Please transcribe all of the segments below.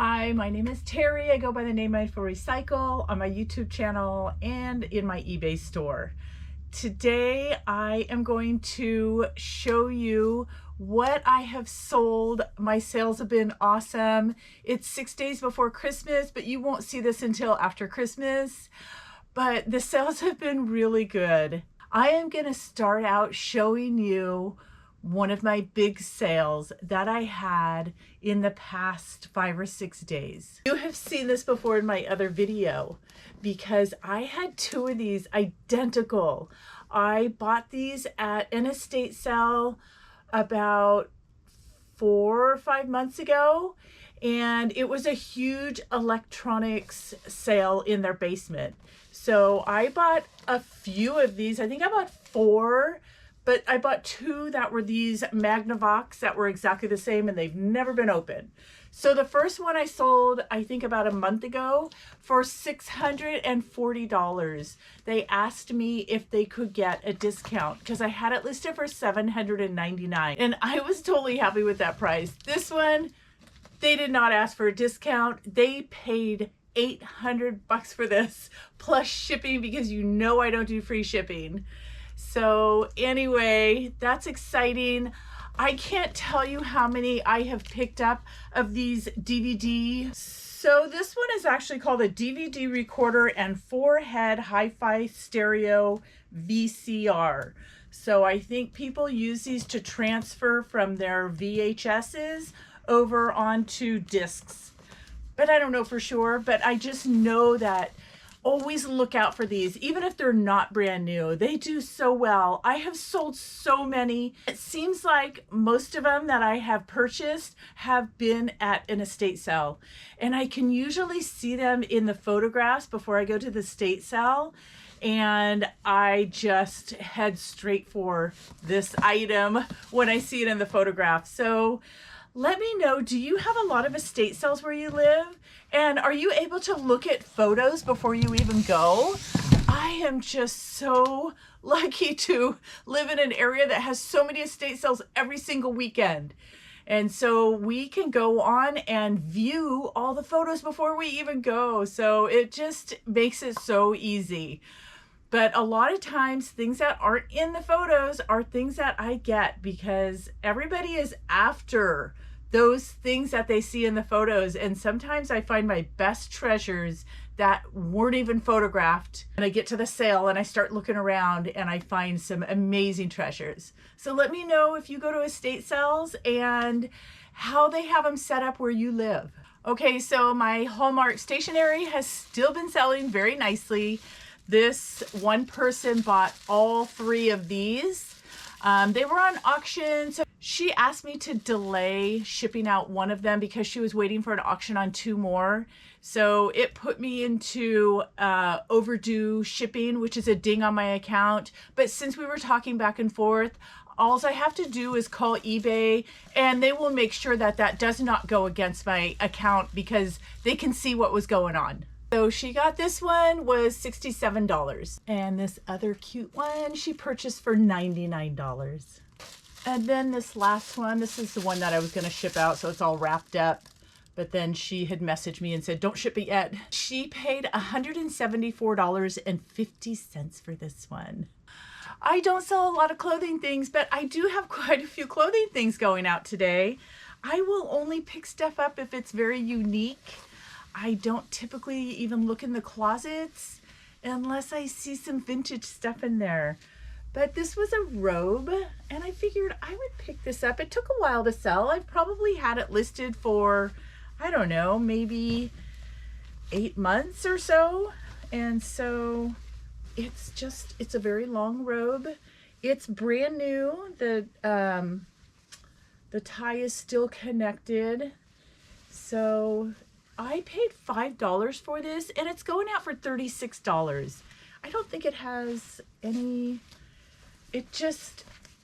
Hi, my name is Terry. I go by the name Mindful Recycle on my YouTube channel and in my eBay store. Today I am going to show you what I have sold. My sales have been awesome. It's 6 days before Christmas, but you won't see this until after Christmas. But the sales have been really good. I am going to start out showing you one of my big sales that I had in the past 5 or 6 days. You have seen this before in my other video because I had two of these identical. I bought these at an estate sale about 4 or 5 months ago, and it was a huge electronics sale in their basement. So I bought a few of these. I think I bought 4, but I bought 2 that were these Magnavox that were exactly the same, and they've never been opened. So the first one I sold, I think about a month ago, for $640. They asked me if they could get a discount because I had it listed for $799, and I was totally happy with that price. This one, they did not ask for a discount. They paid $800 for this plus shipping, because you know I don't do free shipping. So anyway, that's exciting. I can't tell you how many I have picked up of these DVD. So this one is actually called a DVD recorder and 4-head hi-fi stereo VCR. So I think people use these to transfer from their VHSs over onto discs. But I don't know for sure, but I just know that always look out for these, even if they're not brand new. They do so well. I have sold so many. It seems like most of them that I have purchased have been at an estate sale, and I can usually see them in the photographs before I go to the estate sale, and I just head straight for this item when I see it in the photograph. So let me know, do you have a lot of estate sales where you live? And are you able to look at photos before you even go? I am just so lucky to live in an area that has so many estate sales every single weekend. And so we can go on and view all the photos before we even go. So it just makes it so easy. But a lot of times things that aren't in the photos are things that I get because everybody is after those things that they see in the photos. And sometimes I find my best treasures that weren't even photographed. And I get to the sale and I start looking around and I find some amazing treasures. So let me know if you go to estate sales and how they have them set up where you live. Okay, so my Hallmark stationery has still been selling very nicely. This one person bought all 3 of these. They were on auction, so she asked me to delay shipping out one of them because she was waiting for an auction on 2 more. So it put me into overdue shipping, which is a ding on my account. But since we were talking back and forth, all I have to do is call eBay and they will make sure that that does not go against my account because they can see what was going on. So she got this one was $67, and this other cute one she purchased for $99. And then this last one, this is the one that I was going to ship out, so it's all wrapped up. But then she had messaged me and said, don't ship it yet. She paid $174.50 for this one. I don't sell a lot of clothing things, but I do have quite a few clothing things going out today. I will only pick stuff up if it's very unique. I don't typically even look in the closets unless I see some vintage stuff in there. But this was a robe, and I figured I would pick this up. It took a while to sell. I've probably had it listed for, I don't know, maybe 8 months or so. And so it's a very long robe. It's brand new. The tie is still connected. So I paid $5 for this, and it's going out for $36. I don't think it has any,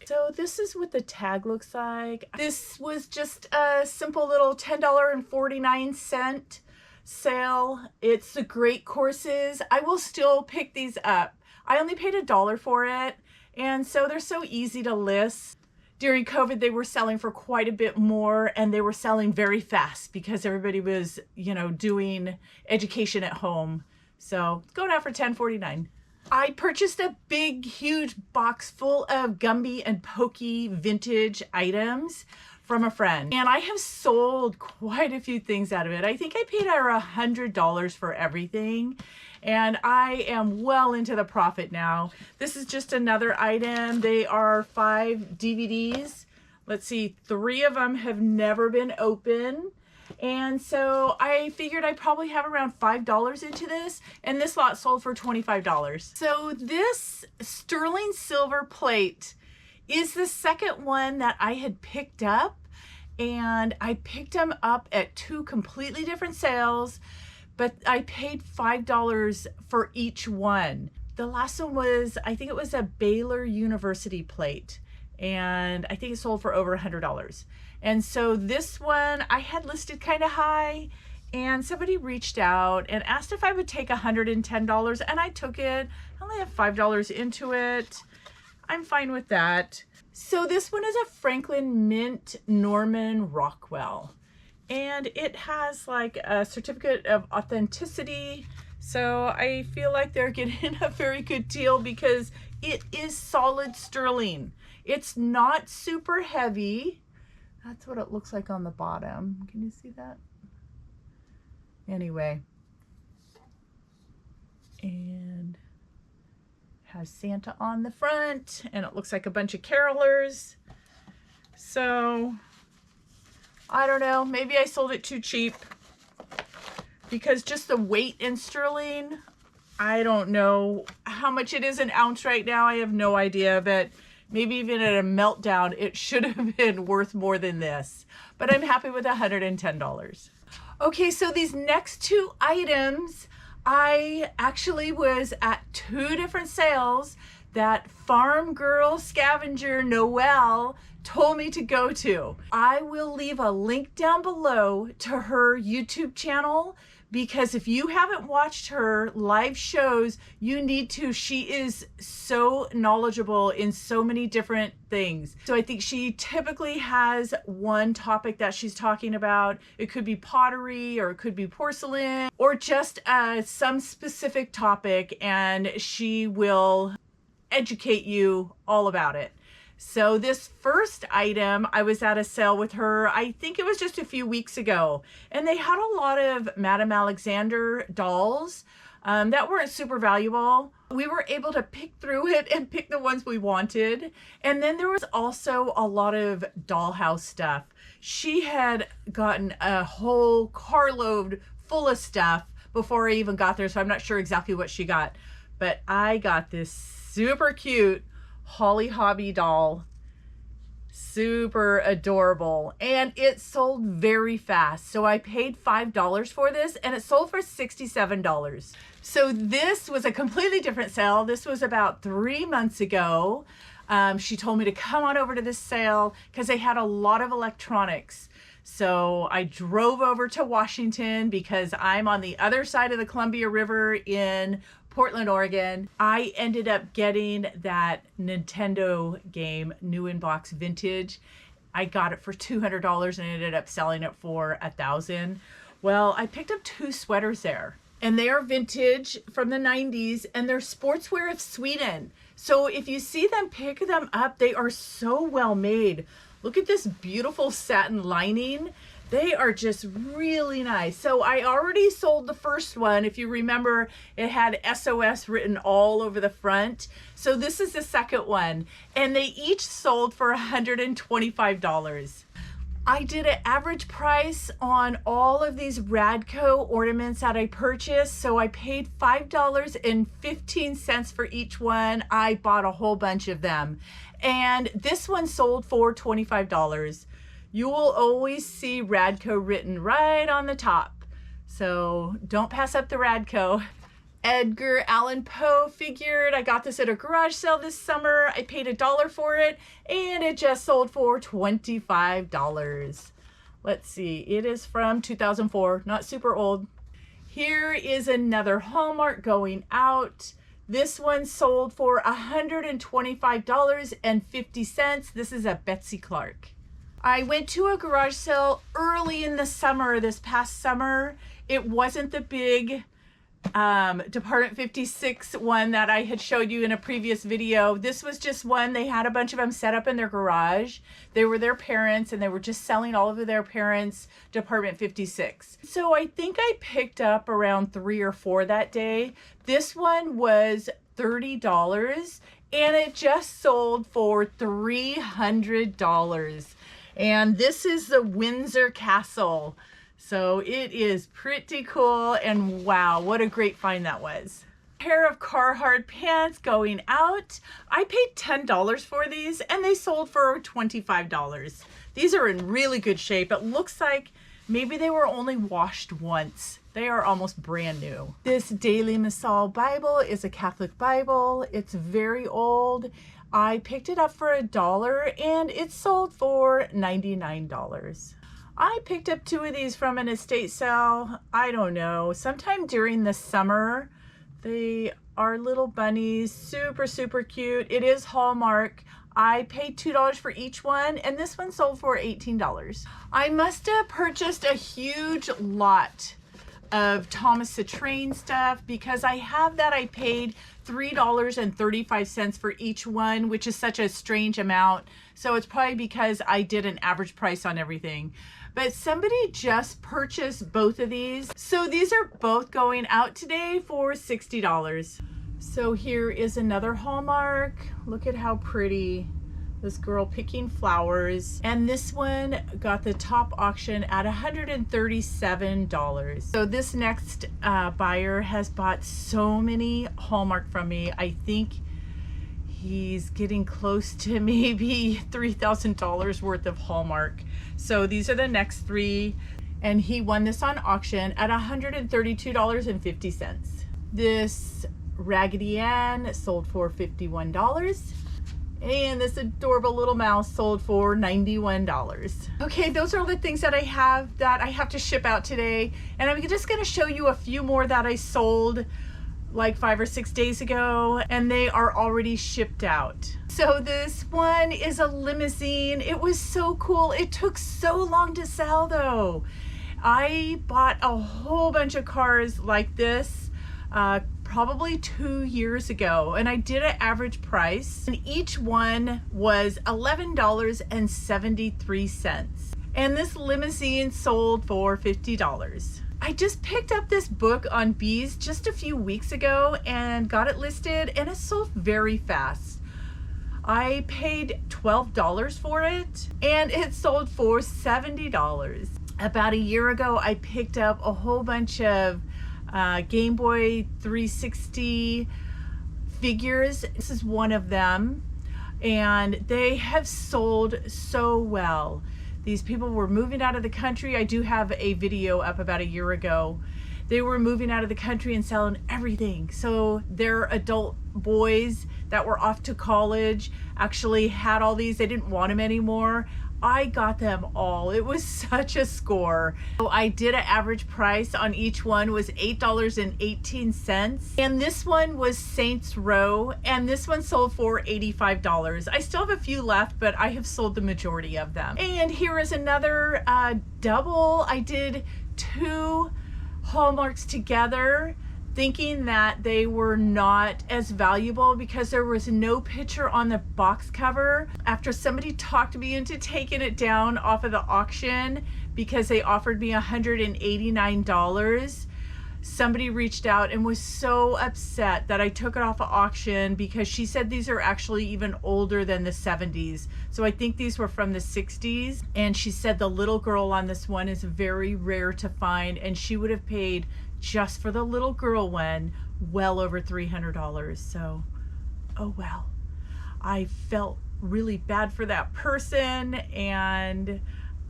so this is what the tag looks like. This was just a simple little $10.49 sale. It's the great courses. I will still pick these up. I only paid $1 for it, and so they're so easy to list. during COVID, they were selling for quite a bit more, and they were selling very fast because everybody was, you know, doing education at home. So it's going out for $10.49. I purchased a big, huge box full of Gumby and Pokey vintage items from a friend. And I have sold quite a few things out of it. I think I paid over $100 for everything. And I am well into the profit now. This is just another item. They are 5 DVDs. Let's see, 3 of them have never been opened. And so I figured I probably have around $5 into this, and this lot sold for $25. So this sterling silver plate is the second one that I had picked up, and I picked them up at 2 completely different sales, but I paid $5 for each one. The last one was, I think it was a Baylor University plate, and I think it sold for over $100. And so this one I had listed kind of high, and somebody reached out and asked if I would take $110, and I took it. I only have $5 into it. I'm fine with that. So this one is a Franklin Mint Norman Rockwell, and it has like a certificate of authenticity. So I feel like they're getting a very good deal because it is solid sterling. It's not super heavy. That's what it looks like on the bottom. Can you see that? Anyway. And has Santa on the front, and it looks like a bunch of carolers. So, I don't know. Maybe I sold it too cheap because just the weight in sterling, I don't know how much it is an ounce right now. I have no idea, but maybe even at a meltdown, it should have been worth more than this. But I'm happy with $110. Okay, so these next 2 items, I actually was at 2 different sales that Farm Girl Scavenger Noelle told me to go to. I will leave a link down below to her YouTube channel, because if you haven't watched her live shows, you need to. She is so knowledgeable in so many different things. So I think she typically has one topic that she's talking about. It could be pottery, or it could be porcelain, or just some specific topic, and she will educate you all about it. So this first item, I was at a sale with her, I think it was just a few weeks ago, and they had a lot of Madame Alexander dolls that weren't super valuable. We were able to pick through it and pick the ones we wanted. And then there was also a lot of dollhouse stuff. She had gotten a whole carload full of stuff before I even got there, so I'm not sure exactly what she got. But I got this super cute Holly Hobby doll, super adorable, and it sold very fast. So I paid $5 for this, and it sold for $67. So this was a completely different sale. This was about 3 months ago. She told me to come on over to this sale because they had a lot of electronics. So I drove over to Washington because I'm on the other side of the Columbia River in Portland, Oregon. I ended up getting that Nintendo game, new in box vintage. I got it for $200 and ended up selling it for $1,000. Well, I picked up 2 sweaters there, and they are vintage from the 90s, and they're sportswear of Sweden. So if you see them, pick them up. They are so well made. Look at this beautiful satin lining. They are just really nice. So I already sold the first one. If you remember, it had SOS written all over the front. So this is the second one, and they each sold for $125. I did an average price on all of these Radco ornaments that I purchased. So I paid $5.15 for each one. I bought a whole bunch of them. And this one sold for $25. You will always see Radco written right on the top. So don't pass up the Radco. Edgar Allan Poe figured. I got this at a garage sale this summer. I paid $1 for it, and it just sold for $25. Let's see, it is from 2004, not super old. Here is another Hallmark going out. This one sold for $125.50. This is a Betsy Clark. I went to a garage sale early in the summer, this past summer. It wasn't the big Department 56 one that I had showed you in a previous video. This was just one. They had a bunch of them set up in their garage. They were their parents, and they were just selling all of their parents Department 56. So I think I picked up around 3 or 4 that day. This one was $30, and it just sold for $300. And this is the Windsor Castle. So it is pretty cool, and wow, what a great find that was. Pair of Carhartt pants going out. I paid $10 for these, and they sold for $25. These are in really good shape. It looks like maybe they were only washed once. They are almost brand new. This Daily Missal Bible is a Catholic Bible. It's very old. I picked it up for $1, and it sold for $99. I picked up 2 of these from an estate sale. I don't know, sometime during the summer. They are little bunnies, super, super cute. It is Hallmark. I paid $2 for each one, and this one sold for $18. I must have purchased a huge lot of Thomas the Train stuff because I have that. I paid $3.35 for each one, which is such a strange amount. So it's probably because I did an average price on everything. But somebody just purchased both of these. So these are both going out today for $60. So here is another Hallmark. Look at how pretty. This girl picking flowers. And this one got the top auction at $137. So this next buyer has bought so many Hallmark from me. I think he's getting close to maybe $3,000 worth of Hallmark. So these are the next 3, and he won this on auction at $132.50. This Raggedy Ann sold for $51. And this adorable little mouse sold for $91. Okay, those are all the things that I have to ship out today. And I'm just gonna show you a few more that I sold like 5 or 6 days ago, and they are already shipped out. So this one is a limousine. It was so cool. It took so long to sell though. I bought a whole bunch of cars like this probably 2 years ago, and I did an average price, and each one was $11.73. And this limousine sold for $50. I just picked up this book on bees just a few weeks ago and got it listed, and it sold very fast. I paid $12 for it, and it sold for $70. About a year ago, I picked up a whole bunch of Game Boy 360 figures. This is one of them, and they have sold so well. These people were moving out of the country. I do have a video up about a year ago. They were moving out of the country and selling everything. So their adult boys that were off to college actually had all these. They didn't want them anymore. I got them all. It was such a score. So I did an average price on each one was $8.18. And this one was Saints Row, and this one sold for $85. I still have a few left, but I have sold the majority of them. And here is another double. I did 2 Hallmarks together, thinking that they were not as valuable because there was no picture on the box cover. After somebody talked me into taking it down off of the auction because they offered me $189, somebody reached out and was so upset that I took it off of auction because she said these are actually even older than the 70s. So I think these were from the 60s. And she said the little girl on this one is very rare to find, and she would have paid just for the little girl one well over $300. So oh well, I felt really bad for that person, and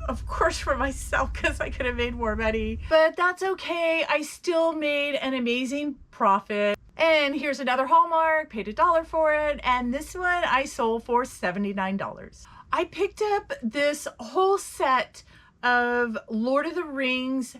of course for myself because I could have made more money, but that's okay. I still made an amazing profit. And here's another Hallmark, paid $1 for it, and this one I sold for $79. I picked up this whole set of Lord of the Rings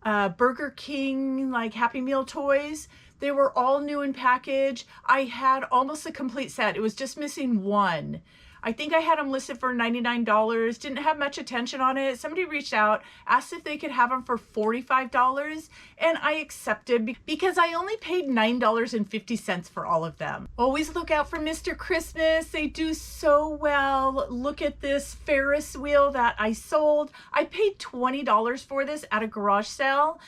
Burger King like Happy Meal toys. They were all new in package. I had almost a complete set. It was just missing one. I think I had them listed for $99. Didn't have much attention on it. Somebody reached out, asked if they could have them for $45, and I accepted because I only paid $9.50 for all of them. Always look out for Mr. Christmas. They do so well. Look at this Ferris wheel that I sold. I paid $20 for this at a garage sale,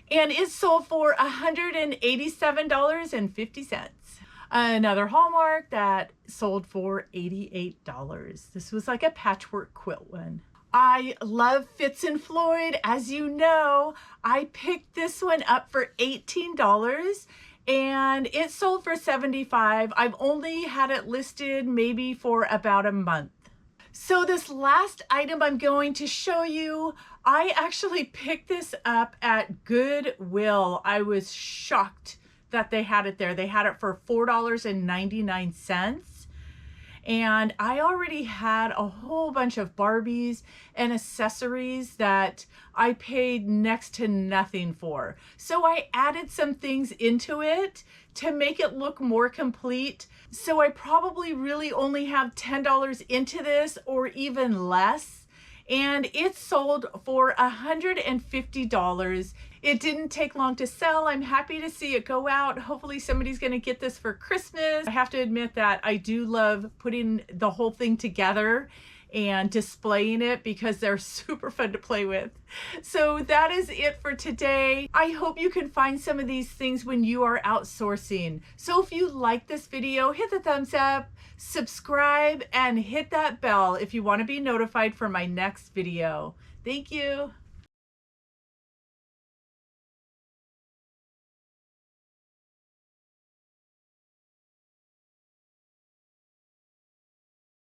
and it sold for $187.50. Another Hallmark that sold for $88. This was like a patchwork quilt one. I love Fitz and Floyd. As you know, I picked this one up for $18 and it sold for $75. I've only had it listed maybe for about a month. So this last item I'm going to show you, I actually picked this up at Goodwill. I was shocked that they had it there. They had it for $4.99. And I already had a whole bunch of Barbies and accessories that I paid next to nothing for. So I added some things into it to make it look more complete. So I probably really only have $10 into this or even less. And it sold for $150. It didn't take long to sell. I'm happy to see it go out. Hopefully somebody's gonna get this for Christmas. I have to admit that I do love putting the whole thing together and displaying it because they're super fun to play with. So that is it for today. I hope you can find some of these things when you are outsourcing. So if you like this video, hit the thumbs up, subscribe, and hit that bell if you want to be notified for my next video. Thank you.